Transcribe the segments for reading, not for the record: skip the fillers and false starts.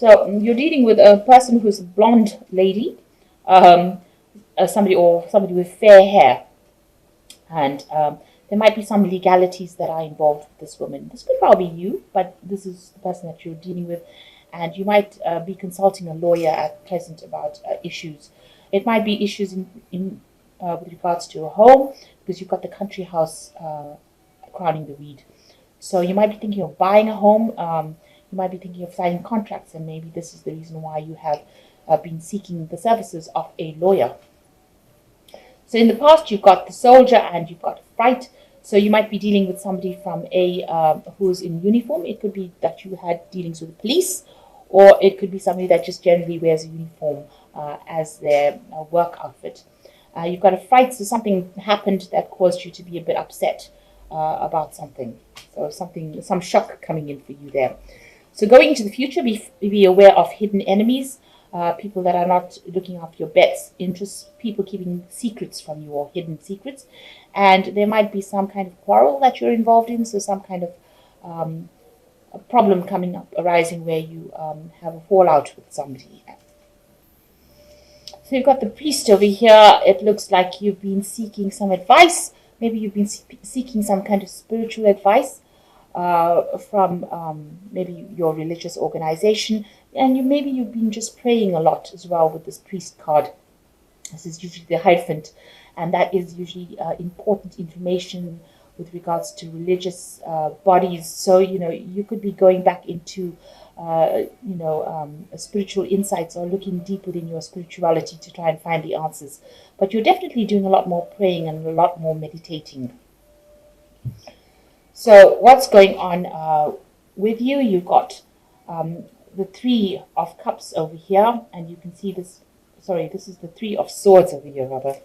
So you're dealing with a person who's a blonde lady, um, somebody with fair hair, and there might be some legalities that are involved with this woman. This could probably be you, but this is the person that you're dealing with, and you might be consulting a lawyer at present about issues. It might be issues in with regards to a home, because you've got the country house crowning the weed. So you might be thinking of buying a home. You might be thinking of signing contracts, and maybe this is the reason why you have been seeking the services of a lawyer. So in the past, you've got the soldier and you've got fright. So you might be dealing with somebody from who's in uniform. It could be that you had dealings with the police, or it could be somebody that just generally wears a uniform as their work outfit. You've got a fright, so something happened that caused you to be a bit upset about something. So some shock coming in for you there. So going into the future, be aware of hidden enemies. People that are not looking after your best interests, people keeping secrets from you or hidden secrets. And there might be some kind of quarrel that you're involved in, so some kind of a problem coming up, arising where you have a fallout with somebody. So you've got the priest over here. It looks like you've been seeking some advice. Maybe you've been seeking some kind of spiritual advice from maybe your religious organization, and maybe you've been just praying a lot as well with this priest card. This is usually the Hierophant, and that is usually important information with regards to religious bodies. So you could be going back into spiritual insights, or looking deep within your spirituality to try and find the answers. But you're definitely doing a lot more praying and a lot more meditating. So what's going on with you? You've got the Three of Cups over here, and you can see this. Sorry, this is the Three of Swords over here, rather.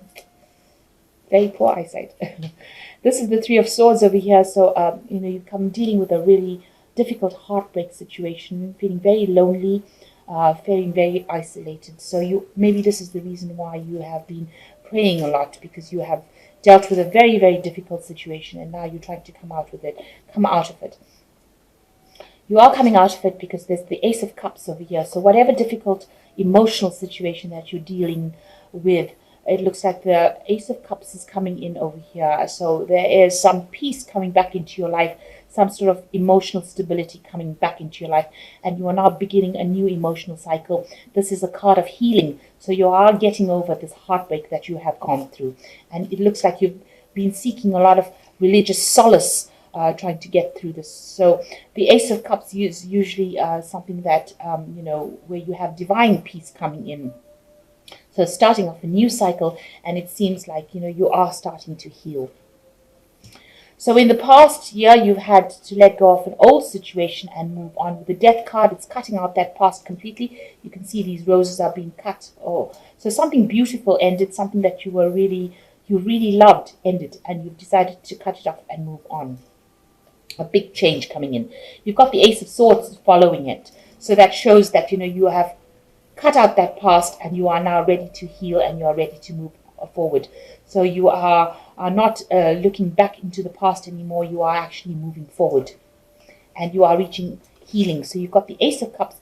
Very poor eyesight. This is the Three of Swords over here. So you come dealing with a really difficult heartbreak situation, feeling very lonely, feeling very isolated. So maybe this is the reason why you have been praying a lot, because you have dealt with a very, very difficult situation, and now you're trying to come out of it. You are coming out of it because there's the Ace of Cups over here. So whatever difficult emotional situation that you're dealing with, it looks like the Ace of Cups is coming in over here. So there is some peace coming back into your life, some sort of emotional stability coming back into your life, and you are now beginning a new emotional cycle. This is a card of healing. So you are getting over this heartbreak that you have gone through. And it looks like you've been seeking a lot of religious solace, trying to get through this. So the Ace of Cups is usually something that, where you have divine peace coming in. So starting off a new cycle, and it seems like, you are starting to heal. So in the past year, you've had to let go of an old situation and move on. With the Death card, it's cutting out that past completely. You can see these roses are being cut. So something beautiful ended, something that you really loved ended, and you've decided to cut it off and move on. A big change coming in. You've got the Ace of Swords following it. So that shows that, you have cut out that past, and you are now ready to heal, and you are ready to move forward. So you are not looking back into the past anymore. You are actually moving forward, and you are reaching healing. So you've got the Ace of Cups,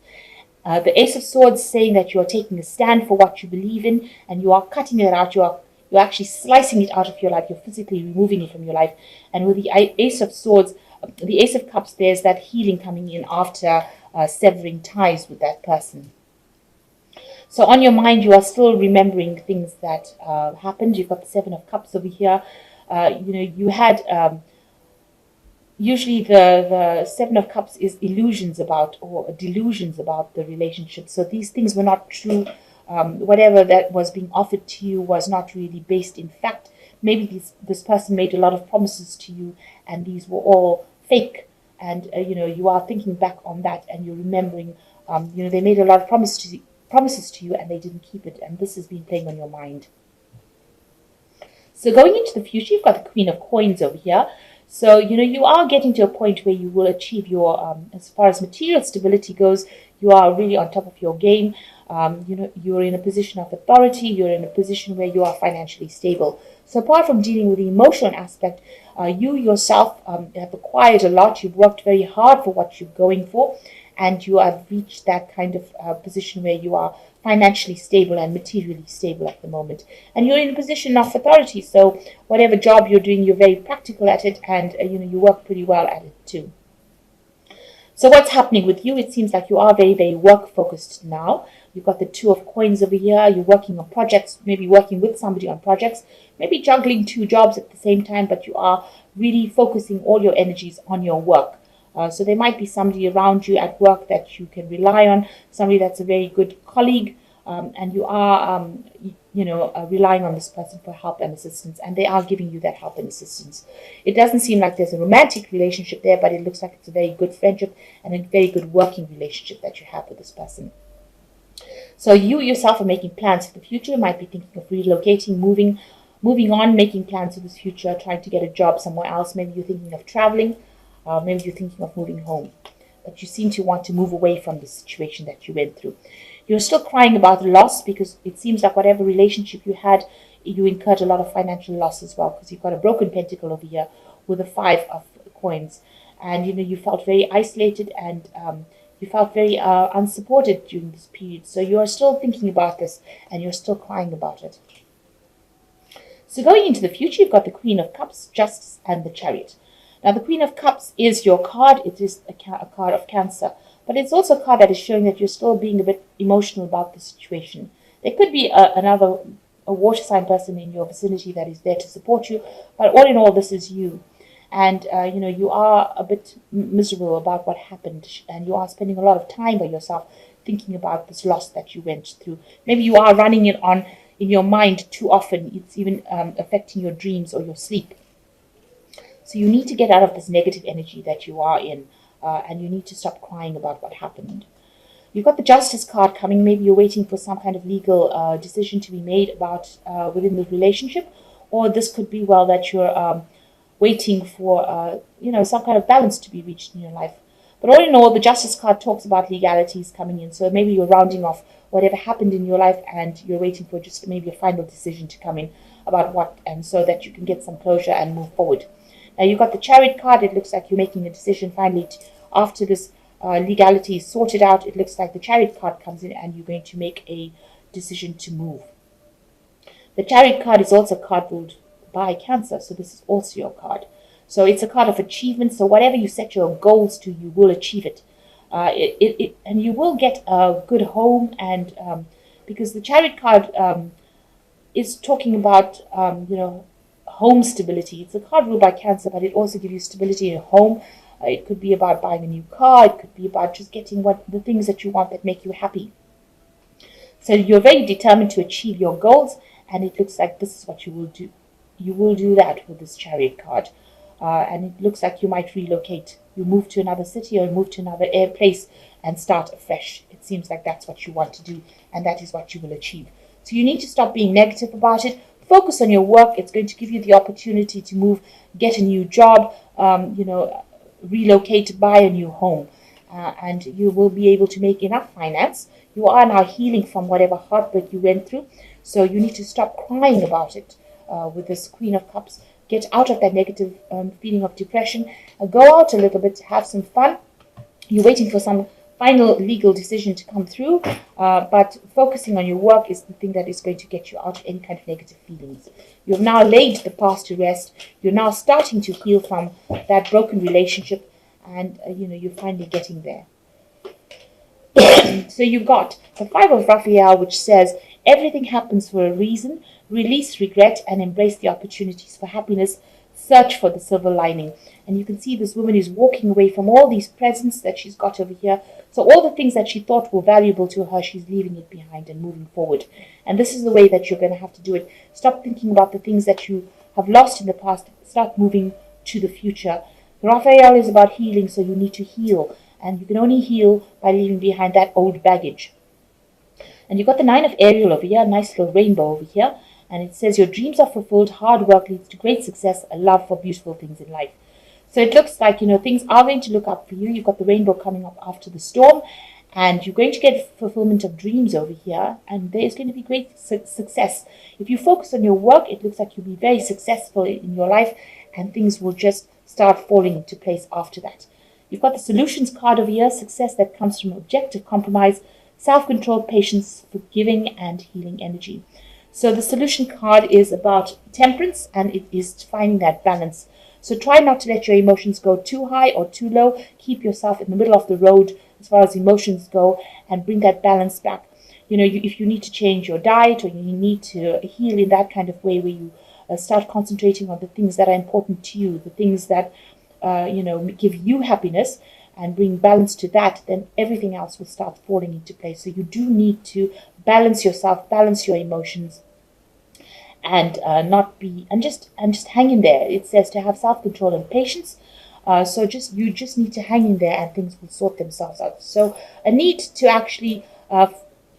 the Ace of Swords, saying that you are taking a stand for what you believe in, and you are cutting it out. You're actually slicing it out of your life. You're physically removing it from your life. And with the Ace of Swords, the Ace of Cups, there's that healing coming in after severing ties with that person. So on your mind, you are still remembering things that happened. You've got the Seven of Cups over here. You had usually the Seven of Cups is illusions about, or delusions about, the relationship. So these things were not true. Whatever that was being offered to you was not really based in fact. Maybe this person made a lot of promises to you, and these were all fake. And you are thinking back on that, and you're remembering. They made a lot of promises to you, and they didn't keep it, and this has been playing on your mind. So going into the future, you've got the Queen of Coins over here. So you are getting to a point where you will achieve your as far as material stability goes, you are really on top of your game. You're in a position of authority. You're in a position where you are financially stable. So apart from dealing with the emotional aspect, you yourself have acquired a lot. You've worked very hard for what you're going for, and you have reached that kind of position where you are financially stable and materially stable at the moment. And you're in a position of authority, so whatever job you're doing, you're very practical at it, and you work pretty well at it too. So what's happening with you? It seems like you are very, very work focused now. You've got the Two of Coins over here. You're working on projects, maybe working with somebody on projects, maybe juggling two jobs at the same time, but you are really focusing all your energies on your work. So there might be somebody around you at work that you can rely on, somebody that's a very good colleague, and you are, relying on this person for help and assistance, and they are giving you that help and assistance. It doesn't seem like there's a romantic relationship there, but it looks like it's a very good friendship and a very good working relationship that you have with this person. So you yourself are making plans for the future. You might be thinking of relocating, moving on, making plans for the future, trying to get a job somewhere else. Maybe you're thinking of traveling. Maybe you're thinking of moving home. But you seem to want to move away from the situation that you went through. You're still crying about the loss because it seems like whatever relationship you had, you incurred a lot of financial loss as well, because you've got a broken pentacle over here with a 5 of coins. And, you felt very isolated, and you felt very unsupported during this period. So you are still thinking about this, and you're still crying about it. So going into the future, you've got the Queen of Cups, Justice, and the Chariot. Now, the Queen of Cups is your card. It is a card of Cancer. But it's also a card that is showing that you're still being a bit emotional about the situation. There could be a water sign person in your vicinity that is there to support you. But all in all, this is you. And, you are a bit miserable about what happened. And you are spending a lot of time by yourself thinking about this loss that you went through. Maybe you are running it on in your mind too often. It's even affecting your dreams or your sleep. So you need to get out of this negative energy that you are in. And you need to stop crying about what happened. You've got the Justice card coming. Maybe you're waiting for some kind of legal decision to be made about within the relationship. Or this could be, that you're waiting for, some kind of balance to be reached in your life. But all in all, the Justice card talks about legalities coming in. So maybe you're rounding off whatever happened in your life and you're waiting for just maybe a final decision to come in about what, and so that you can get some closure and move forward. Now, you've got the Chariot card. It looks like you're making a decision finally after this legality is sorted out. It looks like the Chariot card comes in and you're going to make a decision to move. The Chariot card is also a card ruled by Cancer, so this is also your card. So it's a card of achievement. So whatever you set your goals to, you will achieve it. And you will get a good home, and because the Chariot card is talking about home stability. It's a card ruled by Cancer, but it also gives you stability in a home. It could be about buying a new car. It could be about just getting the things that you want that make you happy. So you're very determined to achieve your goals, and it looks like this is what you will do. You will do that with this Chariot card. And it looks like you might relocate. You move to another city or move to another place and start afresh. It seems like that's what you want to do, and that is what you will achieve. So you need to stop being negative about it. Focus on your work. It's going to give you the opportunity to move, get a new job, relocate, buy a new home. And you will be able to make enough finance. You are now healing from whatever heartbreak you went through. So you need to stop crying about it with this Queen of Cups. Get out of that negative feeling of depression. Go out a little bit, have some fun. You're waiting for some final legal decision to come through, but focusing on your work is the thing that is going to get you out of any kind of negative feelings. You've now laid the past to rest. You're now starting to heal from that broken relationship, and you're finally getting there. So you've got the 5 of Raphael, which says everything happens for a reason. Release regret and embrace the opportunities for happiness. Search for the silver lining. And you can see this woman is walking away from all these presents that she's got over here. So all the things that she thought were valuable to her, she's leaving it behind and moving forward. And this is the way that you're going to have to do it. Stop thinking about the things that you have lost in the past. Start moving to the future. Raphael is about healing, so you need to heal. And you can only heal by leaving behind that old baggage. And you've got the 9 of Ariel over here, a nice little rainbow over here. And it says your dreams are fulfilled, hard work leads to great success, a love for beautiful things in life. So it looks like, things are going to look up for you. You've got the rainbow coming up after the storm, and you're going to get fulfillment of dreams over here, and there's going to be great success. If you focus on your work, it looks like you'll be very successful in your life, and things will just start falling into place after that. You've got the solutions card over here, success that comes from objective compromise, self-control, patience, forgiving, and healing energy. So the solution card is about temperance, and it is finding that balance. So try not to let your emotions go too high or too low. Keep yourself in the middle of the road as far as emotions go, and bring that balance back. If you need to change your diet, or you need to heal in that kind of way where you start concentrating on the things that are important to you, the things that give you happiness, and bring balance to that, then everything else will start falling into place. So you do need to balance yourself, balance your emotions, and just hang in there. It says to have self-control and patience. So you just need to hang in there, and things will sort themselves out. So a need to actually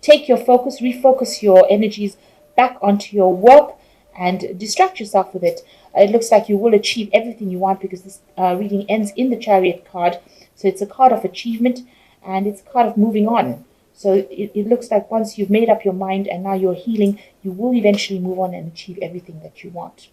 take your focus, refocus your energies back onto your work, and distract yourself with it. It looks like you will achieve everything you want, because this reading ends in the Chariot card. So it's a card of achievement, and it's a card of moving on. So it looks like once you've made up your mind and now you're healing, you will eventually move on and achieve everything that you want.